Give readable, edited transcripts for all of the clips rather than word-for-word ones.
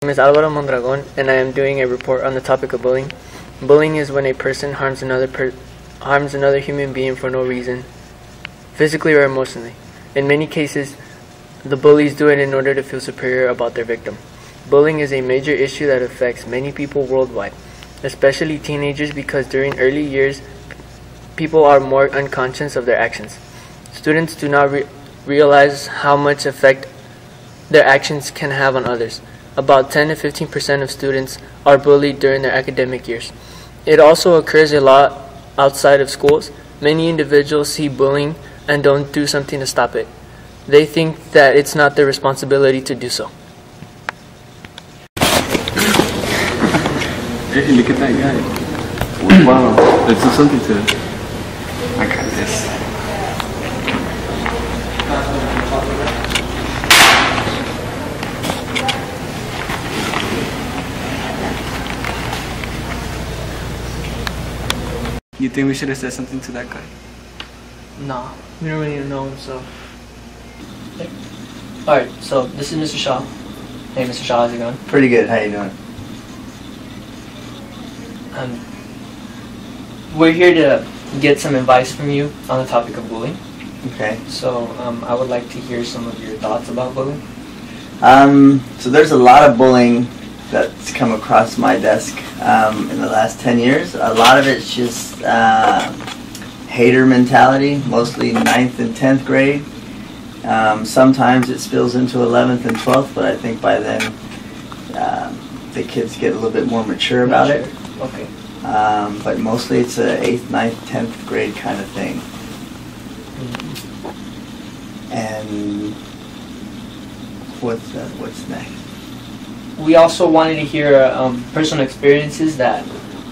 My name is Alvaro Mondragon, and I am doing a report on the topic of bullying. Bullying is when a person harms another human being for no reason, physically or emotionally. In many cases, the bullies do it in order to feel superior about their victim. Bullying is a major issue that affects many people worldwide, especially teenagers, because during early years, people are more unconscious of their actions. Students do not realize how much effect their actions can have on others. About 10 to 15% of students are bullied during their academic years. It also occurs a lot outside of schools. Many individuals see bullying and don't do something to stop it. They think that it's not their responsibility to do so. Hey, look at that guy. Wow, let's do something to him. I got this. You think we should have said something to that guy? Nah, we don't really know him, so. Alright, so this is Mr. Shaw. Hey, Mr. Shaw, how's it going? Pretty good. How you doing? We're here to get some advice from you on the topic of bullying. Okay. So I would like to hear some of your thoughts about bullying. So there's a lot of bullying that's come across my desk in the last 10 years. A lot of it's just hater mentality, mostly 9th and 10th grade. Sometimes it spills into 11th and 12th, but I think by then the kids get a little bit more mature about it. Okay. But mostly it's a 8th, 9th, 10th grade kind of thing. And what's next? We also wanted to hear personal experiences that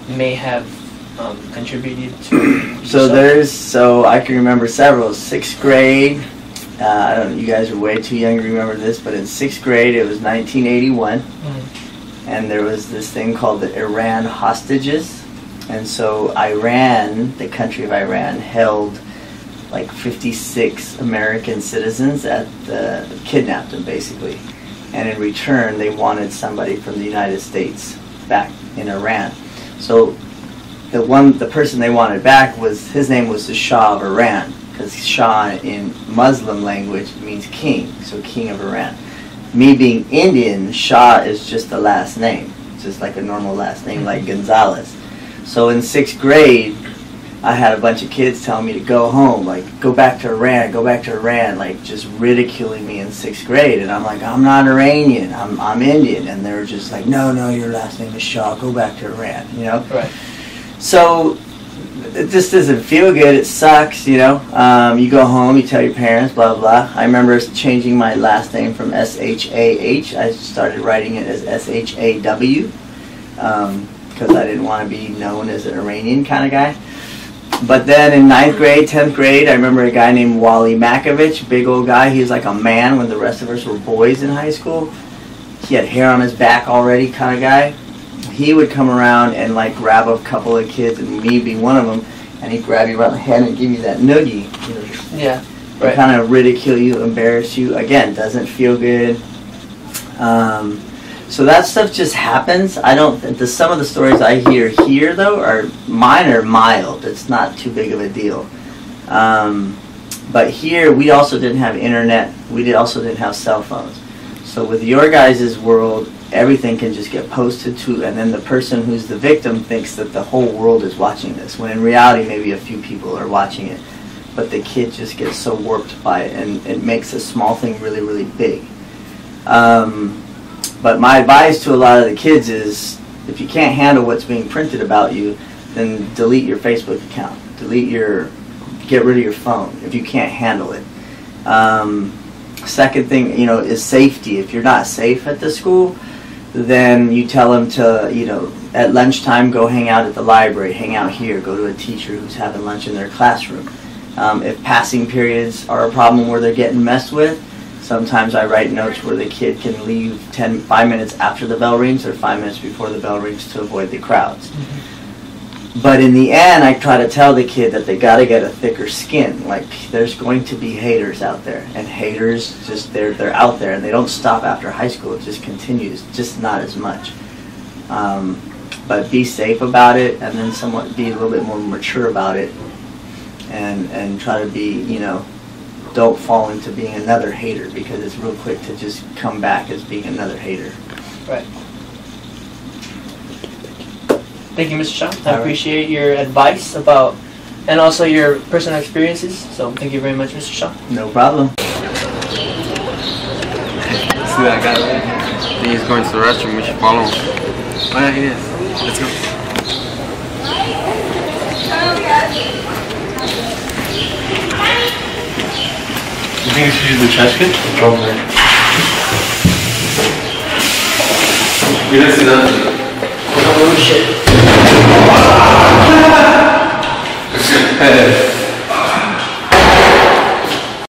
may have contributed to. So I can remember several. 6th grade. I don't know. You guys are way too young to remember this, but in 6th grade it was 1981. And there was this thing called the Iran hostages, and so Iran, the country of Iran, held like 56 American citizens kidnapped them basically, and in return they wanted somebody from the United States back in Iran. So the person they wanted back his name was the Shah of Iran, because Shah in Muslim language means king, so king of Iran. Me being Indian, Shah is just the last name. It's just like a normal last name, like Gonzalez. So in 6th grade, I had a bunch of kids telling me to go home, like, go back to Iran, like, just ridiculing me in 6th grade. And I'm like, I'm not Iranian, I'm Indian. And they were just like, no, your last name is Shah, go back to Iran, you know? Right. So it just doesn't feel good. It sucks, you know. You go home, you tell your parents, blah, blah. I remember changing my last name from S-H-A-H. I started writing it as S-H-A-W because I didn't want to be known as an Iranian kind of guy. But then in 9th grade, 10th grade, I remember a guy named Wally Makovich, big old guy. He was like a man when the rest of us were boys in high school. He had hair on his back already kind of guy. He would come around and like grab a couple of kids, and me being one of them, and he'd grab you around the head and give you that noogie. You know, yeah, right. Kind of ridicule you, embarrass you. Again, doesn't feel good. So that stuff just happens. I don't. Some of the stories I hear here though mine are mild. It's not too big of a deal. But here we also didn't have internet. We also didn't have cell phones. So with your guys' world, everything can just get posted to, and then the person who's the victim thinks that the whole world is watching this, when in reality maybe a few people are watching it. But the kid just gets so warped by it, and it makes a small thing really, really big. But my advice to a lot of the kids is, if you can't handle what's being printed about you, then delete your Facebook account. Get rid of your phone if you can't handle it. Second thing, is safety. If you're not safe at the school, then you tell them to, at lunchtime, go hang out at the library, hang out here, go to a teacher who's having lunch in their classroom. If passing periods are a problem where they're getting messed with, sometimes I write notes where the kid can leave 5 minutes after the bell rings or 5 minutes before the bell rings to avoid the crowds. But in the end, I try to tell the kid that they got to get a thicker skin. Like, there's going to be haters out there, and haters just they're out there, and they don't stop after high school. It just continues, just not as much. But be safe about it, and then somewhat be a little bit more mature about it, and try to be, you know, don't fall into being another hater, because it's real quick to just come back as being another hater. Right. Thank you, Mr. Shaw. I All right. appreciate your advice about, and also your personal experiences. So thank you very much, Mr. Shaw. No problem. See that guy right here? I think he's going to the restroom. We should follow him. Oh yeah, he is. Let's go. You think we should use the trash can? Probably. We didn't see that. Oh shit. Hey.